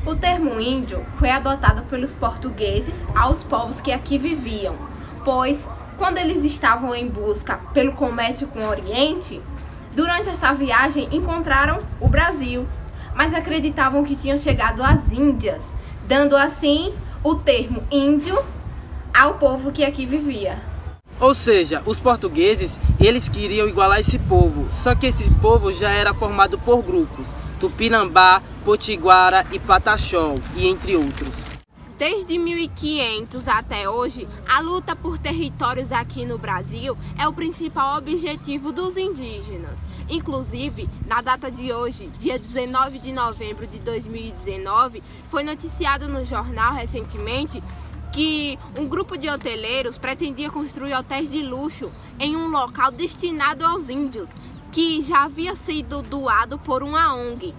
O termo índio foi adotado pelos portugueses aos povos que aqui viviam, pois, quando eles estavam em busca pelo comércio com o Oriente, durante essa viagem encontraram o Brasil, mas acreditavam que tinham chegado às Índias, dando assim o termo índio ao povo que aqui vivia. Ou seja, os portugueses, eles queriam igualar esse povo, só que esse povo já era formado por grupos, Tupinambá, Potiguara e Pataxó, e entre outros. Desde 1500 até hoje, a luta por territórios aqui no Brasil é o principal objetivo dos indígenas. Inclusive, na data de hoje, dia 19 de novembro de 2019, foi noticiado no jornal recentemente que um grupo de hoteleiros pretendia construir hotéis de luxo em um local destinado aos índios, que já havia sido doado por uma ONG.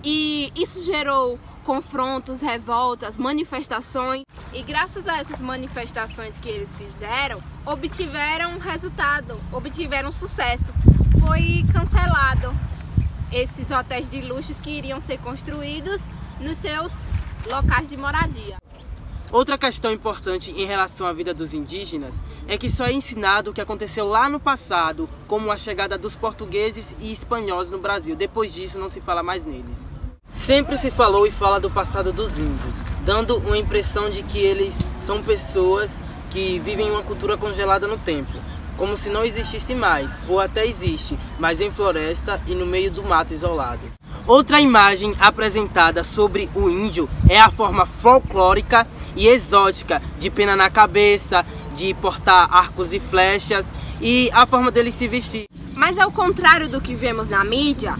E isso gerou confrontos, revoltas, manifestações, e graças a essas manifestações que eles fizeram, obtiveram resultado, obtiveram sucesso. Foi cancelado esses hotéis de luxo que iriam ser construídos nos seus locais de moradia. Outra questão importante em relação à vida dos indígenas é que só é ensinado o que aconteceu lá no passado, como a chegada dos portugueses e espanhóis no Brasil. Depois disso não se fala mais neles. Sempre se falou e fala do passado dos índios, dando uma impressão de que eles são pessoas que vivem uma cultura congelada no tempo, como se não existisse mais, ou até existe, mas em floresta e no meio do mato isolado. Outra imagem apresentada sobre o índio é a forma folclórica e exótica de pena na cabeça, de portar arcos e flechas e a forma dele se vestir. Mas ao contrário do que vemos na mídia,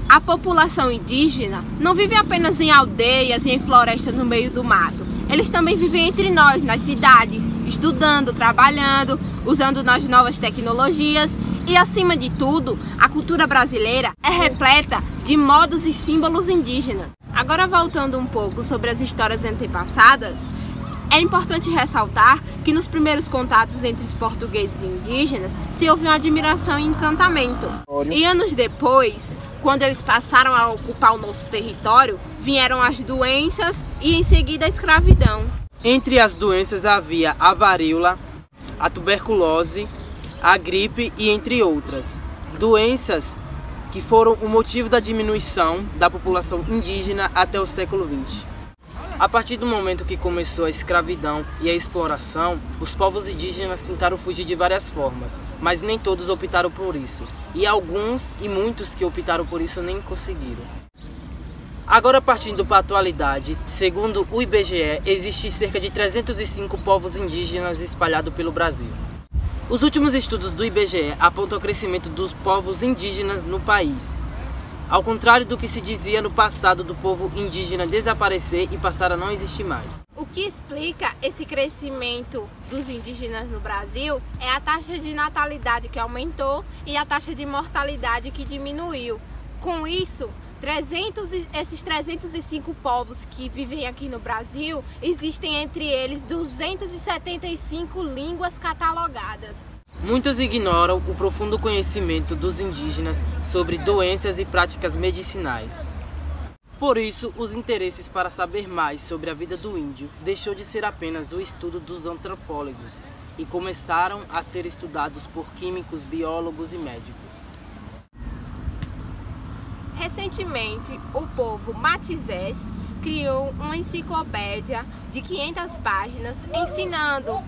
a população indígena não vive apenas em aldeias e em florestas no meio do mato. Eles também vivem entre nós, nas cidades, estudando, trabalhando, usando as novas tecnologias e, acima de tudo, a cultura brasileira é repleta de modos e símbolos indígenas. Agora, voltando um pouco sobre as histórias antepassadas, é importante ressaltar que nos primeiros contatos entre os portugueses e indígenas se houve uma admiração e encantamento. E anos depois, quando eles passaram a ocupar o nosso território, vieram as doenças e em seguida a escravidão. Entre as doenças havia a varíola, a tuberculose, a gripe e entre outras. Doenças que foram o motivo da diminuição da população indígena até o século XX. A partir do momento que começou a escravidão e a exploração, os povos indígenas tentaram fugir de várias formas, mas nem todos optaram por isso. E alguns e muitos que optaram por isso nem conseguiram. Agora, partindo para a atualidade, segundo o IBGE, existem cerca de 305 povos indígenas espalhados pelo Brasil. Os últimos estudos do IBGE apontam o crescimento dos povos indígenas no país. Ao contrário do que se dizia no passado do povo indígena desaparecer e passar a não existir mais. O que explica esse crescimento dos indígenas no Brasil é a taxa de natalidade que aumentou e a taxa de mortalidade que diminuiu. Com isso, esses 305 povos que vivem aqui no Brasil, existem entre eles 275 línguas catalogadas. Muitos ignoram o profundo conhecimento dos indígenas sobre doenças e práticas medicinais. Por isso, os interesses para saber mais sobre a vida do índio deixou de ser apenas o estudo dos antropólogos e começaram a ser estudados por químicos, biólogos e médicos. Recentemente, o povo Matizés criou uma enciclopédia de 500 páginas ensinando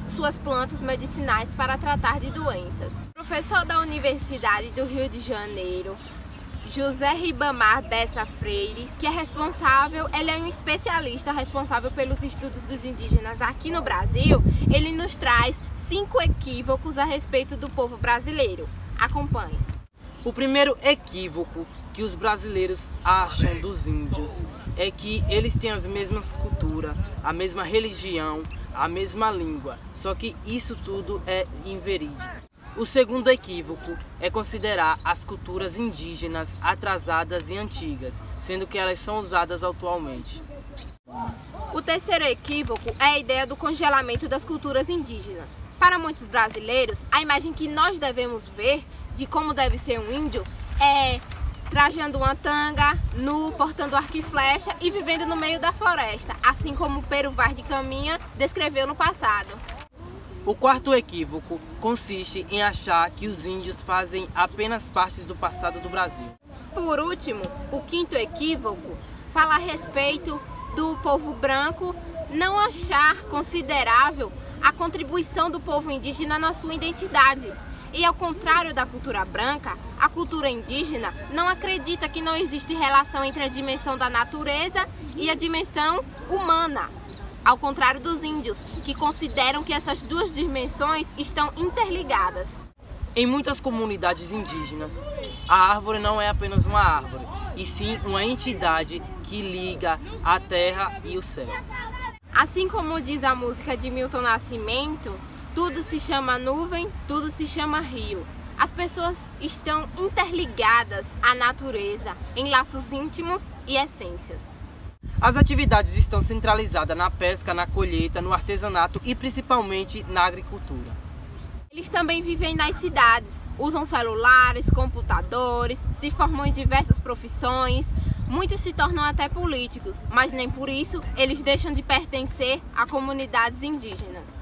suas plantas medicinais para tratar de doenças. O professor da Universidade do Rio de Janeiro, José Ribamar Bessa Freire, que é responsável, ele é um especialista responsável pelos estudos dos indígenas aqui no Brasil, ele nos traz 5 equívocos a respeito do povo brasileiro. Acompanhe. O primeiro equívoco que os brasileiros acham dos índios é que eles têm as mesmas culturas, a mesma religião, a mesma língua, só que isso tudo é inverídico. O segundo equívoco é considerar as culturas indígenas atrasadas e antigas, sendo que elas são usadas atualmente. O terceiro equívoco é a ideia do congelamento das culturas indígenas. Para muitos brasileiros, a imagem que nós devemos ver de como deve ser um índio é trajando uma tanga, nu, portando arco e flecha e vivendo no meio da floresta, assim como Pero Vaz de Caminha descreveu no passado. O quarto equívoco consiste em achar que os índios fazem apenas parte do passado do Brasil. Por último, o quinto equívoco fala a respeito do povo branco não achar considerável a contribuição do povo indígena na sua identidade. E ao contrário da cultura branca, a cultura indígena não acredita que não existe relação entre a dimensão da natureza e a dimensão humana. Ao contrário dos índios, que consideram que essas duas dimensões estão interligadas. Em muitas comunidades indígenas, a árvore não é apenas uma árvore, e sim uma entidade que liga a terra e o céu. Assim como diz a música de Milton Nascimento, tudo se chama nuvem, tudo se chama rio. As pessoas estão interligadas à natureza, em laços íntimos e essências. As atividades estão centralizadas na pesca, na colheita, no artesanato e principalmente na agricultura. Eles também vivem nas cidades, usam celulares, computadores, se formam em diversas profissões, muitos se tornam até políticos, mas nem por isso eles deixam de pertencer a comunidades indígenas.